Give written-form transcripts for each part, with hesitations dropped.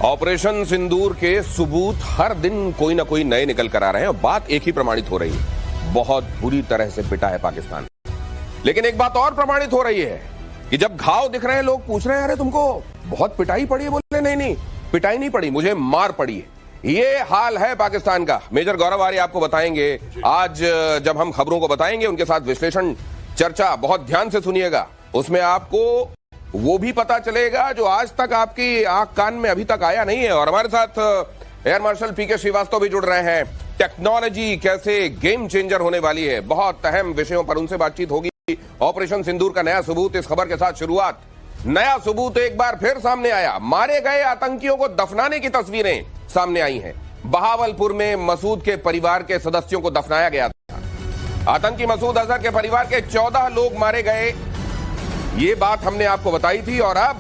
Operation सिंदूर के सबूत हर दिन कोई ना कोई नए निकल कर आ रहे हैं और बात एक ही प्रमाणित हो रही है, बहुत बुरी तरह से पिटा है पाकिस्तान। लेकिन एक बात और प्रमाणित हो रही है कि जब घाव दिख रहे हैं लोग पूछ रहे हैं अरे तुमको बहुत पिटाई पड़ी है, बोले नहीं पिटाई नहीं पड़ी, मुझे मार पड़ी है। ये हाल है पाकिस्तान का। मेजर गौरव आर्य आपको बताएंगे आज, जब हम खबरों को बताएंगे उनके साथ विश्लेषण चर्चा बहुत ध्यान से सुनिएगा, उसमें आपको वो भी पता चलेगा जो आज तक आपकी आंख कान में अभी तक आया नहीं है। और हमारे साथ एयर मार्शल पीके श्रीवास्तव भी जुड़ रहे हैं। टेक्नोलॉजी कैसे गेम चेंजर होने वाली है, बहुत अहम विषयों पर उनसे बातचीत होगी। ऑपरेशन सिंदूर का नया सबूत, इस खबर के साथ शुरुआत। नया सबूत एक बार फिर सामने आया, मारे गए आतंकियों को दफनाने की तस्वीरें सामने आई हैं। बहावलपुर में मसूद के परिवार के सदस्यों को दफनाया गया था। आतंकी मसूद अजहर के परिवार के 14 लोग मारे गए, ये बात हमने आपको बताई थी। और अब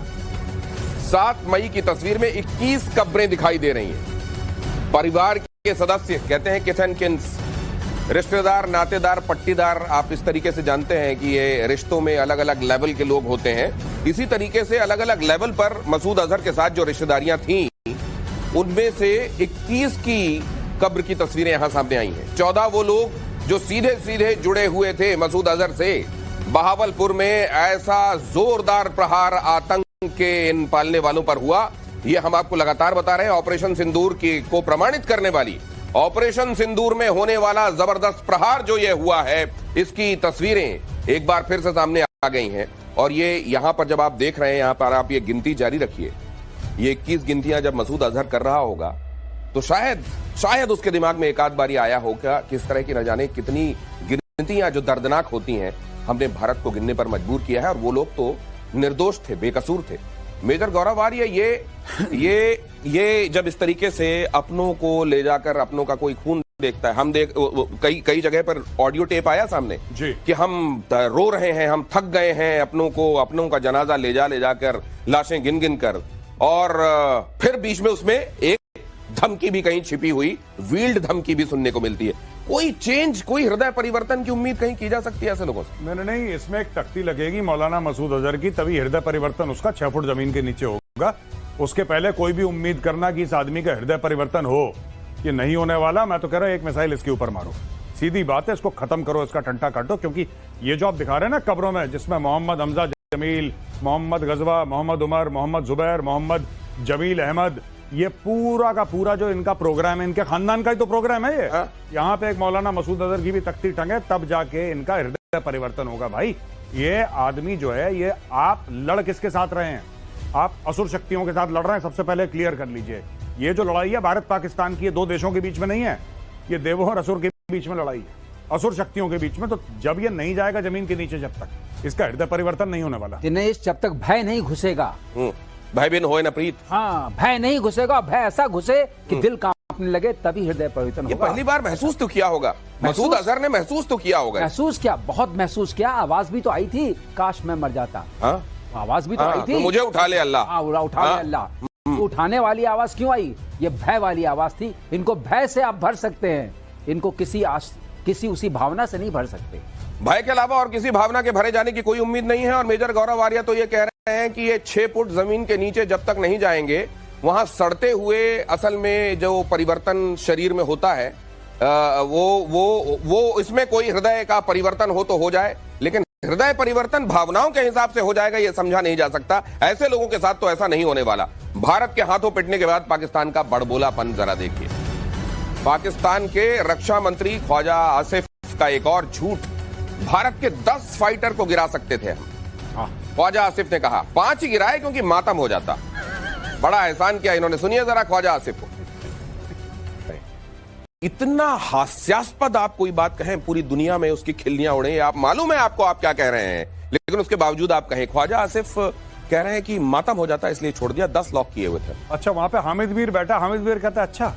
7 मई की तस्वीर में 21 कब्रें दिखाई दे रही हैं। परिवार के सदस्य कहते हैं किथ एंड किन्स, रिश्तेदार, नातेदार, पट्टीदार, आप इस तरीके से जानते हैं कि ये रिश्तों में अलग अलग लेवल के लोग होते हैं। इसी तरीके से अलग अलग लेवल पर मसूद अजहर के साथ जो रिश्तेदारियां थीं, उनमें से 21 की कब्र की तस्वीरें यहां सामने आई हैं। 14 वो लोग जो सीधे सीधे जुड़े हुए थे मसूद अजहर से। बहावलपुर में ऐसा जोरदार प्रहार आतंक के इन पालने वालों पर हुआ, ये हम आपको लगातार बता रहे हैं। ऑपरेशन सिंदूर को प्रमाणित करने वाली, ऑपरेशन सिंदूर में होने वाला जबरदस्त प्रहार जो ये हुआ है, इसकी तस्वीरें एक बार फिर से सामने आ गई हैं। और ये यहां पर जब आप देख रहे हैं, यहां पर आप ये गिनती जारी रखिए, ये 21 गिनतियां जब मसूद अजहर कर रहा होगा तो शायद उसके दिमाग में एक आध बारी आया होगा किस तरह की न जाने कितनी गिनतियां जो दर्दनाक होती हैं हमने भारत को गिनने पर मजबूर किया है। और वो लोग तो निर्दोष थे, बेकसूर थे। मेजर गौरव आर्य, ये जब इस तरीके से अपनों को ले जाकर अपनों का कोई खून देखता है, हम कई जगह पर ऑडियो टेप आया सामने जी कि हम रो रहे हैं, हम थक गए हैं, अपनों का जनाजा ले जाकर लाशें गिन कर, और फिर बीच में उसमें एक धमकी भी कहीं छिपी हुई, वील्ड धमकी भी सुनने को मिलती है। कोई चेंज, कोई हृदय परिवर्तन की उम्मीद कहीं की जा सकती है ऐसे लोगों से? नहीं, इसमें एक तख्ती लगेगी मौलाना मसूद अजहर की, तभी हृदय परिवर्तन उसका 6 फुट जमीन के नीचे होगा। उसके पहले कोई भी उम्मीद करना कि इस आदमी का हृदय परिवर्तन हो, ये नहीं होने वाला। मैं तो कह रहा हूं एक मिसाइल इसके ऊपर मारो, सीधी बात है, इसको खत्म करो, इसका टंटा काटो। क्योंकि ये जो आप दिखा रहे हैं ना कब्रों में, जिसमें मोहम्मद हमजा जमील, मोहम्मद गजवा, मोहम्मद उमर, मोहम्मद जुबैर, मोहम्मद जमील अहमद, ये पूरा का पूरा जो इनका प्रोग्राम है, इनके खानदान का ही तो प्रोग्राम है ये। यहाँ पे एक मौलाना मसूद अजहर की भी तख्ती टंगे, तब जाके इनका हृदय परिवर्तन होगा। भाई ये आदमी जो है, ये आप लड़ किसके साथ रहे हैं? आप असुर शक्तियों के साथ लड़ रहे हैं, सबसे पहले क्लियर कर लीजिए। ये जो लड़ाई है भारत पाकिस्तान की, ये 2 देशों के बीच में नहीं है, ये देवों और असुर के बीच में लड़ाई है, असुर शक्तियों के बीच में। तो जब ये नहीं जाएगा जमीन के नीचे, जब तक इसका हृदय परिवर्तन नहीं होने वाला। दिनेश, जब तक भय नहीं घुसेगा, भय बिन होए न प्रीत। हाँ, भय नहीं घुसेगा, भय ऐसा घुसे कि दिल कांपने लगे, तभी हृदय परिवर्तन होगा। ये पहली बार महसूस तो किया होगा, मसूद अजहर ने महसूस तो किया होगा। महसूस किया, बहुत महसूस किया। आवाज भी तो आई थी, काश मैं मर जाता। हाँ? आवाज भी तो आई थी, तो मुझे उठा ले अल्लाह। हाँ, उठा ले अल्लाह। उठाने वाली आवाज क्यों आई? ये भय वाली आवाज थी। इनको भय से आप भर सकते हैं, इनको किसी उसी भावना से नहीं भर सकते। भय के अलावा और किसी भावना के भरे जाने की कोई उम्मीद नहीं है। और मेजर गौरव आर्य तो ये कह रहे हैं कि ये 6 फुट जमीन के नीचे जब तक नहीं जाएंगे, वहां सड़ते हुए असल में जो परिवर्तन शरीर में होता है, वो इसमें कोई हृदय का परिवर्तन हो तो हो जाए, लेकिन हृदय परिवर्तन भावनाओं के हिसाब से हो जाएगा, ये समझा नहीं जा सकता। ऐसे लोगों के साथ तो ऐसा नहीं होने वाला। भारत के हाथों पिटने के बाद पाकिस्तान का बड़बोलापन जरा देखिए। पाकिस्तान के रक्षा मंत्री ख्वाजा आसिफ का एक और झूठ, भारत के 10 फाइटर को गिरा सकते थे हम। ख्वाजा आसिफ ने कहा 5 ही गिराए क्योंकि मातम हो जाता। बड़ा एहसान किया इन्होंने, सुनिए जरा ख्वाजा आसिफ को। इतना हास्यास्पद आप कोई बात कहें, पूरी दुनिया में उसकी खिल्लियां उड़े, आप मालूम है आपको आप क्या कह रहे हैं, लेकिन उसके बावजूद आप कहें। ख्वाजा आसिफ कह रहे हैं कि मातम हो जाता इसलिए छोड़ दिया, 10 लॉक किए हुए थे। अच्छा, वहां पे हामिद मीर बैठा, हामिद मीर कहता अच्छा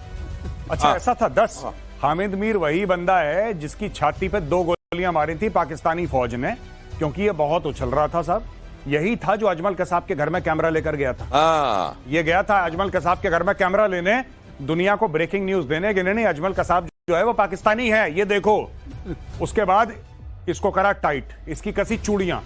ऐसा था 10। हामिद मीर वही बंदा है जिसकी छाती पे 2 गोलियां मारी थी पाकिस्तानी फौज ने, क्योंकि ये बहुत उछल रहा था साहब। यही था जो अजमल कसाब के घर में कैमरा लेकर गया था। ये गया था अजमल कसाब के घर में कैमरा लेने, दुनिया को ब्रेकिंग न्यूज देने कि नहीं, अजमल कसाब जो है वो पाकिस्तानी है, ये देखो। उसके बाद इसको करा टाइट, इसकी कसी चूड़ियां,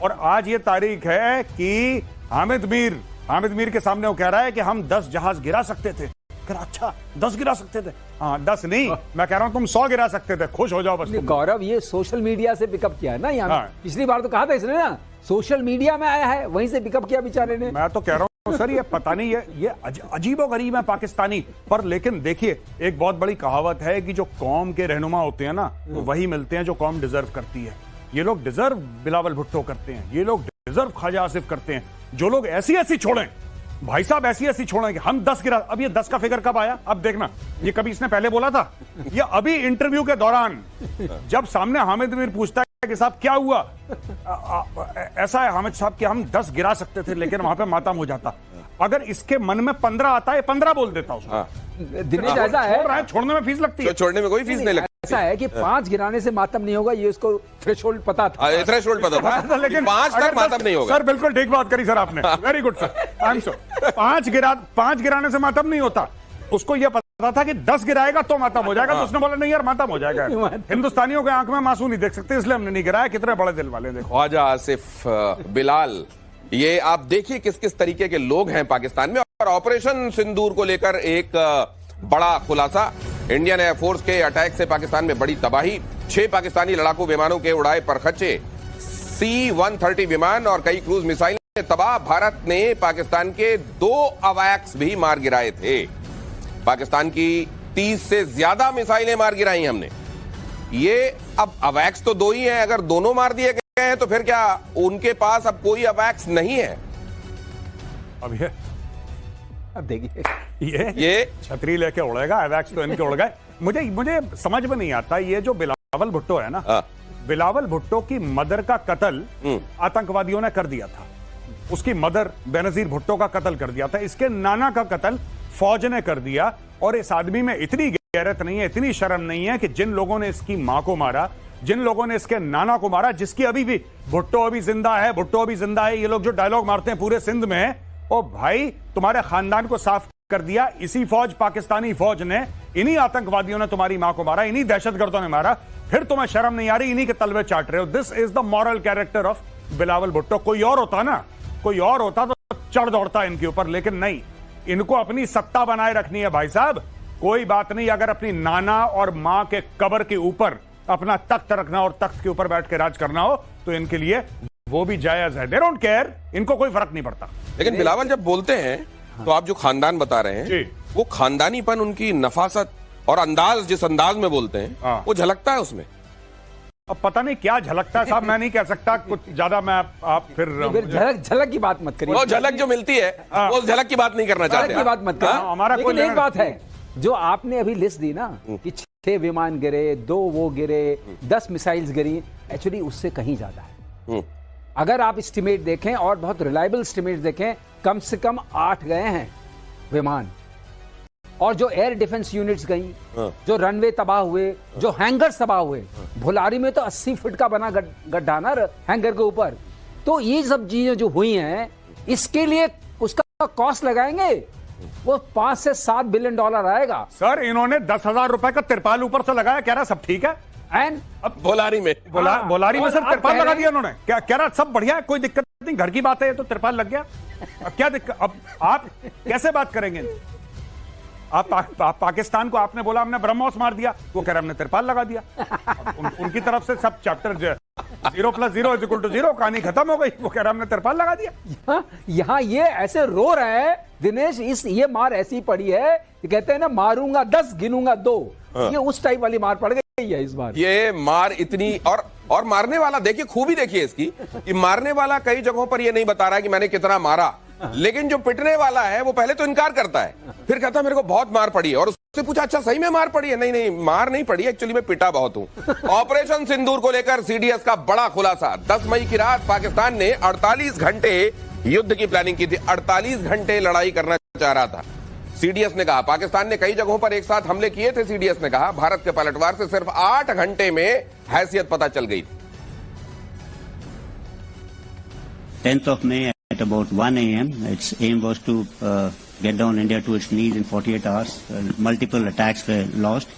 और आज ये तारीख है कि हामिद मीर हामिद मीर के सामने वो कह रहा है कि हम 10 जहाज गिरा सकते थे। कह रहा अच्छा 10 गिरा सकते थे? हाँ 10 नहीं, मैं कह रहा हूं तुम 100 गिरा सकते थे, खुश हो जाओ बस। गौरव ये सोशल मीडिया से पिकअप किया है ना यहाँ। हाँ। पिछली बार तो कहा था इसने ना, सोशल मीडिया में आया है, वहीं से पिकअप किया बेचारे ने। मैं तो कह रहा हूं सर, ये पता नहीं ये अजीबोगरीब है पाकिस्तानी। पर लेकिन देखिए, एक बहुत बड़ी कहावत है कि जो कौम के रहनुमा होते हैं ना, तो वही मिलते हैं जो कौम डिजर्व करती है। ये लोग डिजर्व बिलावल भुट्टो करते हैं, ये लोग डिजर्व ख्वाजा आसिफ करते हैं। जो लोग ऐसी ऐसी छोड़ें भाई साहब, ऐसी ऐसी छोड़ें कि हम 10 गिरा। अब ये 10 का फिगर कब आया? अब देखना, ये कभी इसने पहले बोला था? ये अभी इंटरव्यू के दौरान जब सामने हामिद मीर पूछता है कि साहब क्या हुआ, ऐसा है हामिद साहब कि हम 10 गिरा सकते थे लेकिन वहां पे मातम हो जाता। अगर इसके मन में 15 आता है, 15 बोल देता उसको। दिनेश ऐसा है, छोड़ने में फीस लगती है, छोड़ने में कोई फीस नहीं लगती। ऐसा है कि 5 गिराने से मातम नहीं होगा, ये उसको थ्रेशोल्ड पता था। थ्रेशोल्ड पता था, लेकिन 5 तक मातम नहीं होगा। सर बिल्कुल ठीक बात करी सर आपने, very good sir, I am so. 5 गिराने से मातम नहीं होता, उसको यह पता था कि 10 गिराएगा तो मातम हो जाएगा। तो उसने बोला नहीं यार मातम हो जाएगा। हिंदुस्तानियों के आंख में मासूम नहीं देख सकते, इसलिए हमने नहीं गिराया। कितने बड़े दिल वाले देखो। ख्वाजा आसिफ, बिलाल, ये आप देखिए किस किस तरीके के लोग हैं पाकिस्तान में। और ऑपरेशन सिंदूर को लेकर एक बड़ा खुलासा, इंडियन एयरफोर्स के अटैक से पाकिस्तान में बड़ी तबाही। 6 पाकिस्तानी लड़ाकू विमानों के उड़ाए परखच्चे, C-130 विमान और कई क्रूज मिसाइल तबाह। भारत ने पाकिस्तान के 2 अवैक्स भी मार गिराए थे। पाकिस्तान की 30 से ज्यादा मिसाइलें मार गिराई हमने। ये अब अवैक्स तो 2 ही हैं, अगर दोनों मार दिए गए हैं तो फिर क्या उनके पास अब कोई अवैक्स नहीं है? अब देखिए ये छतरी लेके उड़ेगा, अवैक्स तो इनके उड़ गए। मुझे समझ में नहीं आता, ये जो बिलावल भुट्टो है ना, बिलावल भुट्टो की मदर का कत्ल आतंकवादियों ने कर दिया था। उसकी मदर बेनजीर भुट्टो का कत्ल कर दिया था। इसके नाना का कत्ल फौज ने कर दिया। और इस आदमी में इतनी गैरत नहीं है, इतनी शर्म नहीं है कि जिन लोगों ने इसकी मां को मारा, जिन लोगों ने इसके नाना को मारा, जिसकी अभी भी भुट्टो अभी जिंदा है, भुट्टो अभी जिंदा है, ये लोग जो डायलॉग मारते हैं पूरे सिंध में, ओ भाई तुम्हारे खानदान को साफ कर दिया इसी फौज, पाकिस्तानी फौज ने। इन्हीं आतंकवादियों ने तुम्हारी मां को मारा, इन्हीं दहशतगर्दों ने मारा, फिर तुम्हें शर्म नहीं आ रही, इन्हीं के तलवे चाट रहे हो। This is the moral character of Bilawal Bhutto. कोई और होता ना, कोई और होता तो चढ़ दौड़ता इनके ऊपर, लेकिन नहीं, इनको अपनी सत्ता बनाए रखनी है भाई साहब। कोई बात नहीं, अगर अपनी नाना और मां के कब्र के ऊपर अपना तख्त रखना और तख्त के ऊपर बैठ के राज करना हो तो इनके लिए वो भी जायज है। दे डोंट केयर, इनको कोई फर्क नहीं पड़ता। लेकिन बिलावल जब बोलते हैं तो आप जो खानदान बता रहे हैं, वो खानदानीपन, उनकी नफासत और अंदाज, जिस अंदाज में बोलते हैं वो झलकता है उसमें। अब पता नहीं क्या झलकता है साहब, मैं नहीं कह सकता कुछ ज्यादा। मैं आप फिर झलक की बात मत करिए। वो झलक जो मिलती है वो उस झलक की बात नहीं करना चाहते, की बात मत करिए। हमारा लेकिन एक बात है, जो आपने अभी लिस्ट दी ना कि 6 विमान गिरे, 2 वो गिरे, 10 मिसाइल्स गिरी, एक्चुअली उससे कहीं ज्यादा है। अगर आप एस्टिमेट देखें और बहुत रिलायबल एस्टिमेट देखें, कम से कम 8 गए हैं विमान। और जो एयर डिफेंस यूनिट्स गई, जो रनवे तबाह हुए, जो हैंगर्स तबाह हुए, भुलारी में तो 80 फीट का बना गड्ढा ना हैंगर के ऊपर। तो ये सब चीजें जो हुई हैं, इसके लिए उसका कॉस्ट लगाएंगे, वो 5 से 7 बिलियन डॉलर आएगा। सर इन्होंने 10,000 रुपए का तिरपाल ऊपर से लगाया, कह रहा सब ठीक है। एंड अब बोलारी में सर तिरपाल लगा दिया उन्होंने, क्या कह रहा सब बढ़िया है, कोई दिक्कत नहीं, घर की बात है, तो तिरपाल लग गया। अब क्या दिक्कत, अब आप कैसे बात करेंगे? आप पाकिस्तान को आपने बोला हमने ब्रह्मोस मार दिया, वो कह रहे हमने तिरपाल लगा दिया। उनकी तरफ से सब चैप्टर 0 + 0 = 0, कहानी खत्म हो गई। वो कह रहे हमने तिरपाल लगा दिया। यहाँ ये ऐसे रो रहे हैं दिनेश, ये मार ऐसी पड़ी है, कहते हैं ना मारूंगा 10 गिनूंगा 2, ये उस टाइप वाली मार पड़ गई है इस बार। ये मार इतनी, और मारने वाला देखिए, खूबी देखिए इसकी, कि मारने वाला कई जगहों पर ये नहीं बता रहा है कि मैंने कितना मारा, लेकिन जो पिटने वाला है वो पहले तो इनकार करता है, फिर कहता है मेरे को बहुत मार पड़ी है। और उससे पूछा अच्छा सही में मार पड़ी है? नहीं मार नहीं पड़ी, एक्चुअली मैं पिटा बहुत हूं। ऑपरेशन सिंदूर को लेकर सीडीएस का बड़ा खुलासा। 10 मई की रात पाकिस्तान ने 48 घंटे युद्ध की प्लानिंग की थी, 48 घंटे लड़ाई करना चाह रहा था। सीडीएस ने कहा पाकिस्तान ने कई जगहों पर एक साथ हमले किए थे। सीडीएस ने कहा भारत के पलटवार से सिर्फ 8 घंटे में हैसियत पता चल गई थी। 10th of May at about 1 a.m. Its aim was to get down India to its knees in 48 hours. Multiple attacks were launched,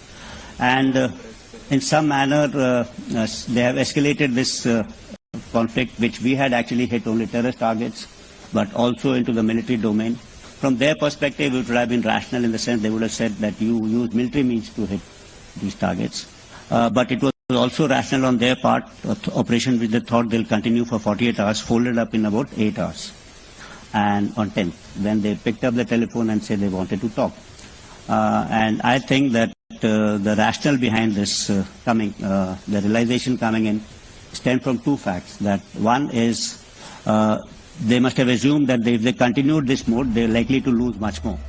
and in some manner they have escalated this conflict, which we had actually hit only terrorist targets. but also into the military domain. From their perspective, it would have been rational in the sense they would have said that you use military means to hit these targets. But it was also rational on their part, operation which they thought they'll continue for 48 hours, folded up in about 8 hours. And on 10th, when they picked up the telephone and said they wanted to talk. And I think that the rationale behind this the realization coming in stemmed from two facts. That one is they must have assumed that if they continued this mode, they're likely to lose much more.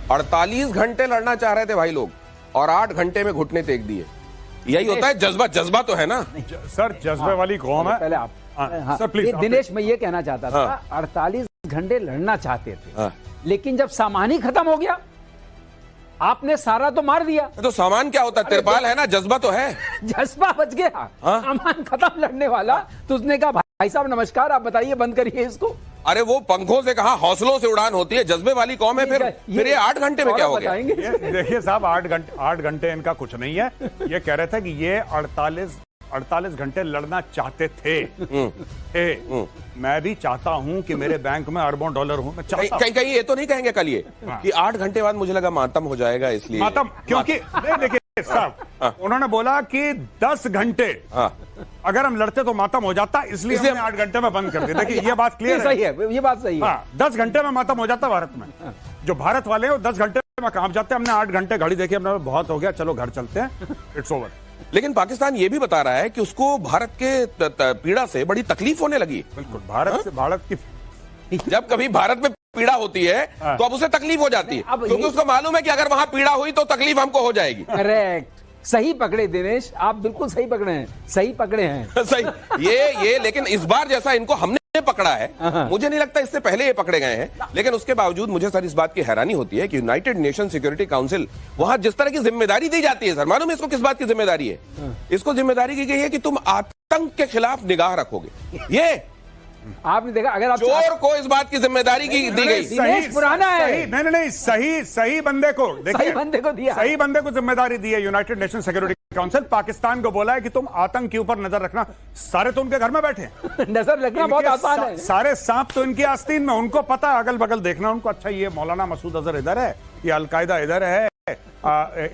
48 घंटे लड़ना चाह रहे थे भाई लोग और 8 घंटे में घुटने टेक दिए। यही होता है जज्बा, जज्बा तो है ना सर, जज्बे वाली कौम है। पहले आप सर प्लीज। दिनेश, मैं ये कहना चाहता था 48 घंटे लड़ना चाहते थे, लेकिन जब सामान ही खत्म हो गया, आपने सारा तो मार दिया। तो सामान क्या होता है? तिरपाल है ना, जज्बा तो है। जज्बा बच गया, सामान खत्म लड़ने वाला। तो उसने कहा भाई साहब नमस्कार, आप बताइए बंद करिए इसको। अरे वो पंखों से कहा, हौसलों से उड़ान होती है, जज्बे वाली कौम है। फिर ये 8 घंटे में क्या हो गया? देखिए साहब, 8 घंटे इनका कुछ नहीं है। ये कह रहे थे कि ये 48 घंटे लड़ना चाहते थे। मैं भी चाहता हूं कि मेरे बैंक में अरबों डॉलर हो। मैं चाहता हूं। कहीं ये तो नहीं कहेंगे कल ये कि 8 घंटे बाद मुझे लगा मातम हो जाएगा, इसलिए मातम, क्योंकि नहीं, देखिए साहब, उन्होंने बोला कि 10 घंटे अगर हम लड़ते तो मातम हो जाता, इसलिए हमने 8 घंटे में बंद कर दिया। देखिए ये बात क्लियर है। सही है, ये बात सही है। 10 घंटे में मातम हो जाता भारत में। जो भारत वाले हैं वो 10 घंटे में काम जाते हैं। हमने 8 घंटे घड़ी देखी, हमने बहुत हो गया, चलो घर चलते हैं, इट्स ओवर। लेकिन पाकिस्तान ये भी बता रहा है कि उसको भारत के पीड़ा से बड़ी तकलीफ होने लगी। बिल्कुल, भारत की जब कभी भारत में पीड़ा होती है तो अब उसे तकलीफ हो जाती है, क्योंकि उसको मालूम है कि अगर वहां पीड़ा हुई तो तकलीफ हमको हो जाएगी। करेक्ट, सही पकड़े दिनेश, आप बिल्कुल सही पकड़े हैं, सही पकड़े हैं। सही ये लेकिन इस बार जैसा इनको हमने पकड़ा है, मुझे नहीं लगता इससे पहले ये पकड़े गए हैं। लेकिन उसके बावजूद मुझे सर इस बात की हैरानी होती है कि यूनाइटेड नेशन सिक्योरिटी काउंसिल, वहां जिस तरह की जिम्मेदारी दी जाती है, सर मालूम है इसको किस बात की जिम्मेदारी है? इसको जिम्मेदारी की गई है कि तुम आतंक के खिलाफ निगाह रखोगे। ये आपने देखा, अगर आप चोर को इस बात की जिम्मेदारी की दी गई। दिनेश पुराना है। नहीं, सही बंदे को, देखिए, सही बंदे को दिया, सही बंदे को जिम्मेदारी दी है United nation security council. Pakistan को बोला है कि तुम आतंक के ऊपर नजर रखना। सारे तो उनके घर में बैठे हैं। नजर रखना बहुत आसान है। सारे सांप तो इनकी आस्तीन में, उनको पता है अगल बगल देखना उनको। अच्छा, ये मौलाना मसूद अजहर इधर है, ये अलकायदा इधर है,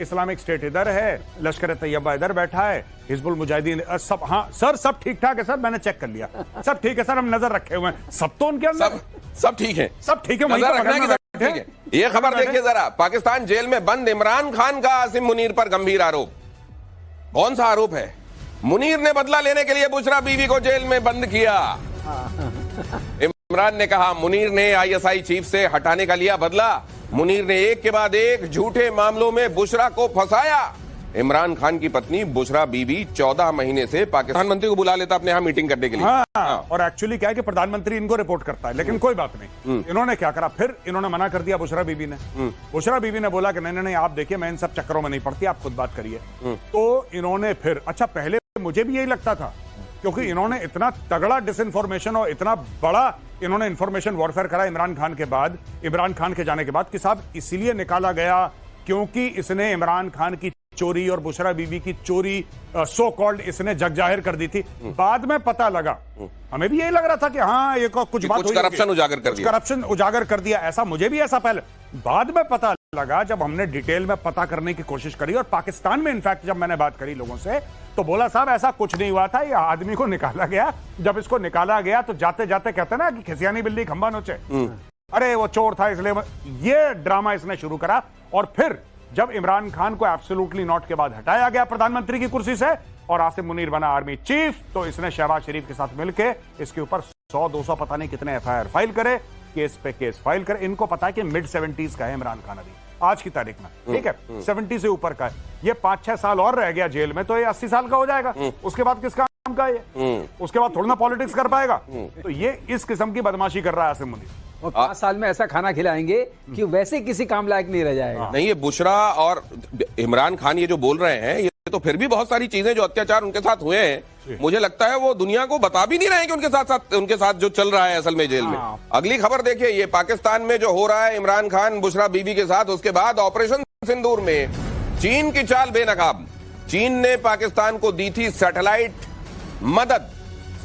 इस्लामिक स्टेट इधर है, लश्कर तैयबा इधर बैठा है, हिजबुल मुजाहिदीन सब। हाँ सर, सब ठीक ठाक है सर, मैंने चेक कर लिया, सब ठीक है सर, हम नजर रखे हुए हैं। सब तो उनके अंदर सब ठीक है, सब ठीक है। नजर रखना कि सब ठीक है। ये खबर देखिए जरा, पाकिस्तान जेल में बंद इमरान खान का आसिम मुनीर पर गंभीर आरोप। कौन सा आरोप है? मुनीर ने बदला लेने के लिए बुशरा बीवी को जेल में बंद किया। इमरान ने कहा मुनीर ने आईएसआई चीफ से हटाने का लिया बदला। मुनीर ने एक के बाद एक झूठे मामलों में बुशरा को फंसाया। इमरान खान की पत्नी बुशरा बीवी 14 महीने से प्रधानमंत्री को बुला लेता अपने यहाँ मीटिंग करने के लिए। और एक्चुअली क्या है कि प्रधानमंत्री इनको रिपोर्ट करता है, लेकिन कोई बात नहीं। इन्होंने क्या करा, फिर इन्होंने मना कर दिया बुशरा बीवी ने। बुशरा बीवी ने बोला कि नहीं, आप देखिए, मैं इन सब चक्करों में नहीं पड़ती, आप खुद बात करिए। तो इन्होंने फिर, अच्छा पहले मुझे भी यही लगता था, क्योंकि इन्होंने इतना तगड़ा डिसइंफॉर्मेशन और इतना बड़ा इन्होंने इंफॉर्मेशन वॉरफेयर करा इमरान खान के बाद, इमरान खान के जाने के बाद, कि साहब इसीलिए निकाला गया क्योंकि इसने इमरान खान की चोरी और बुशरा बीवी की चोरी सो कॉल्ड इसने जग जाहिर कर दी थी। बाद में पता लगा, हमें भी यही लग रहा था कि हाँ ये कुछ बात हुई, करप्शन उजागर कर दिया, करप्शन उजागर कर दिया, ऐसा मुझे भी ऐसा पहले। बाद में पता लगा, जब हमने डिटेल में पता करने की कोशिश करी, और पाकिस्तान में इनफैक्ट जब मैंने बात करी लोगों से, तो बोला साहब ऐसा कुछ नहीं हुआ था, ये आदमी को निकाला गया। जब इसको निकाला गया तो जाते जाते कहते ना कि खिसियानी बिल्ली खंबा नोचे, अरे वो चोर था इसलिए, ये ड्रामा इसने शुरू करा। और फिर जब इमरान खान को एब्सोल्युटली नॉट के बाद हटाया गया प्रधानमंत्री की कुर्सी से और आसिम मुनीर बना आर्मी चीफ, तो इसने शहबाज शरीफ के साथ मिलकर इसके ऊपर 100-200 पता नहीं कितने एफआईआर फाइल करे, केस पे केस फाइल करे। इनको पता है कि मिड 70s का है इमरान खान अभी आज की तारीख में, ठीक है, 70 से ऊपर का है। ये 5-6 साल और रह गया जेल में तो ये 80 साल का हो जाएगा। उसके बाद किस काम का ये? उसके बाद थोड़ा ना पॉलिटिक्स कर पाएगा। तो ये इस किस्म की बदमाशी कर रहा है आसिम मुनीर। और 5 साल में ऐसा खाना खिलाएंगे कि वैसे किसी काम लायक नहीं रह जाएगा। नहीं, ये बुशरा और इमरान खान ये जो बोल रहे हैं, ये तो फिर भी बहुत सारी चीजें जो अत्याचार उनके साथ हुए हैं, मुझे लगता है वो दुनिया को बता भी नहीं रहे हैं कि उनके साथ जो चल रहा है असल में जेल में। अगली खबर देखिए, ये पाकिस्तान में जो हो रहा है इमरान खान बुशरा बीवी के साथ, उसके बाद ऑपरेशन सिंदूर में चीन की चाल बेनकाब। चीन ने पाकिस्तान को दी थी सैटेलाइट मदद,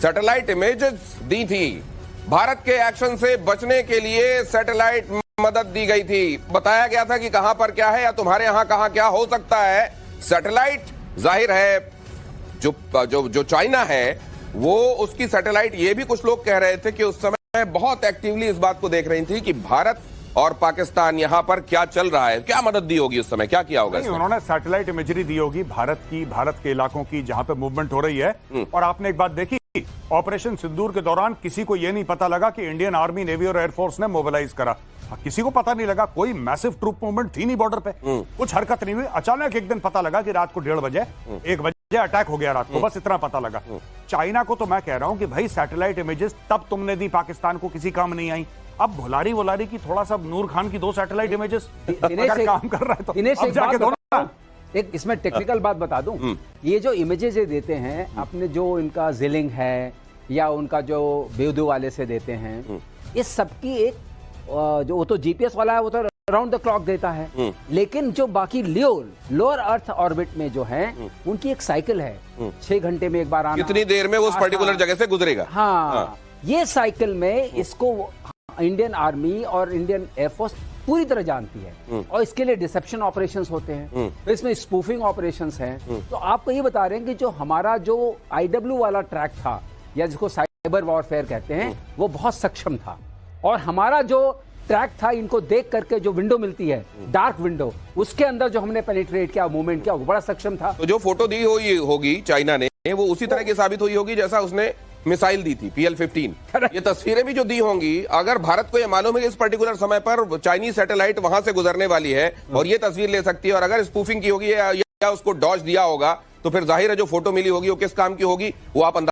सैटेलाइट इमेजेस दी थी। भारत के एक्शन से बचने के लिए सैटेलाइट मदद दी गई थी। बताया गया था कि कहां पर क्या है या तुम्हारे यहां कहां क्या हो सकता है। सैटेलाइट जाहिर है जो चाइना है वो उसकी सैटेलाइट, ये भी कुछ लोग कह रहे थे कि उस समय बहुत एक्टिवली इस बात को देख रही थी कि भारत और पाकिस्तान यहां पर क्या चल रहा है, क्या मदद दी होगी उस समय, क्या किया होगा। उन्होंने सैटेलाइट इमेजरी दी होगी भारत की, भारत के इलाकों की जहां पे मूवमेंट हो रही है। और आपने एक बात देखी, ऑपरेशन सिंदूर के दौरान किसी को यह नहीं पता लगा कि इंडियन आर्मी, नेवी और एयरफोर्स ने मोबिलाइज करा। किसी को पता नहीं लगा, कोई मैसिव ट्रूप मूवमेंट थी नहीं बॉर्डर पे, कुछ हरकत नहीं हुई। अचानक एक दिन पता लगा कि रात को 1:30 बजे 1 बजे अटैक हो गया रात को, बस इतना पता लगा। चाइना को तो मैं कह रहा हूं कि भाई सैटेलाइट इमेजेस तब तुमने दी पाकिस्तान को, किसी काम नहीं आई। अब भुलारी की थोड़ा सा नूर खान की 2 सैटेलाइट इमेजेस अगर काम कर रहा है तो अब जाके दो ना। एक इसमें टेक्निकल बात बता दूं, ये जो इमेजेस ये देते हैं अपने, जो इनका जिलिंग है या उनका जो बेउदू वाले से देते हैं, इस सबकी एक जो वो तो जीपीएस वाला है वो तो राउंड द क्लॉक देता है, लेकिन जो बाकी लोअर अर्थ ऑर्बिट में जो है उनकी एक साइकिल है, 6 घंटे में एक बार आना, कितनी देर में वो उस पर्टिकुलर जगह से गुजरेगा। हाँ, ये साइकिल में इसको इंडियन आर्मी और इंडियन एयरफोर्स पूरी तरह जानती है और इसके लिए डिसेप्शन ऑपरेशंस होते हैं, फिर इसमें स्पूफिंग ऑपरेशंस हैं। तो आपको ये बता रहे हैं कि जो हमारा जो आईडब्ल्यू वाला ट्रैक था या जिसको साइबर वॉरफेयर कहते हैं, वो बहुत सक्षम था। और हमारा जो ट्रैक था, इनको देख करके जो विंडो मिलती है, डार्क विंडो, उसके अंदर जो हमने पेनिट्रेट किया, मूवमेंट किया, वो बड़ा सक्षम था। तो जो फोटो दी हुई होगी चाइना ने, वो उसी तरह की साबित हुई होगी जैसा उसने मिसाइल दी थी PL-15। ये तस्वीरें भी जो दी होंगी, अगर भारत को ये मालूम है कि इस पर्टिकुलर समय पर चाइनीज सैटेलाइट वहां से गुजरने वाली है और ये तस्वीर ले सकती है, और अगर स्पूफिंग की होगी या उसको डॉज दिया होगा, तो फिर जाहिर है जो फोटो मिली होगी वो किस काम की होगी वो आप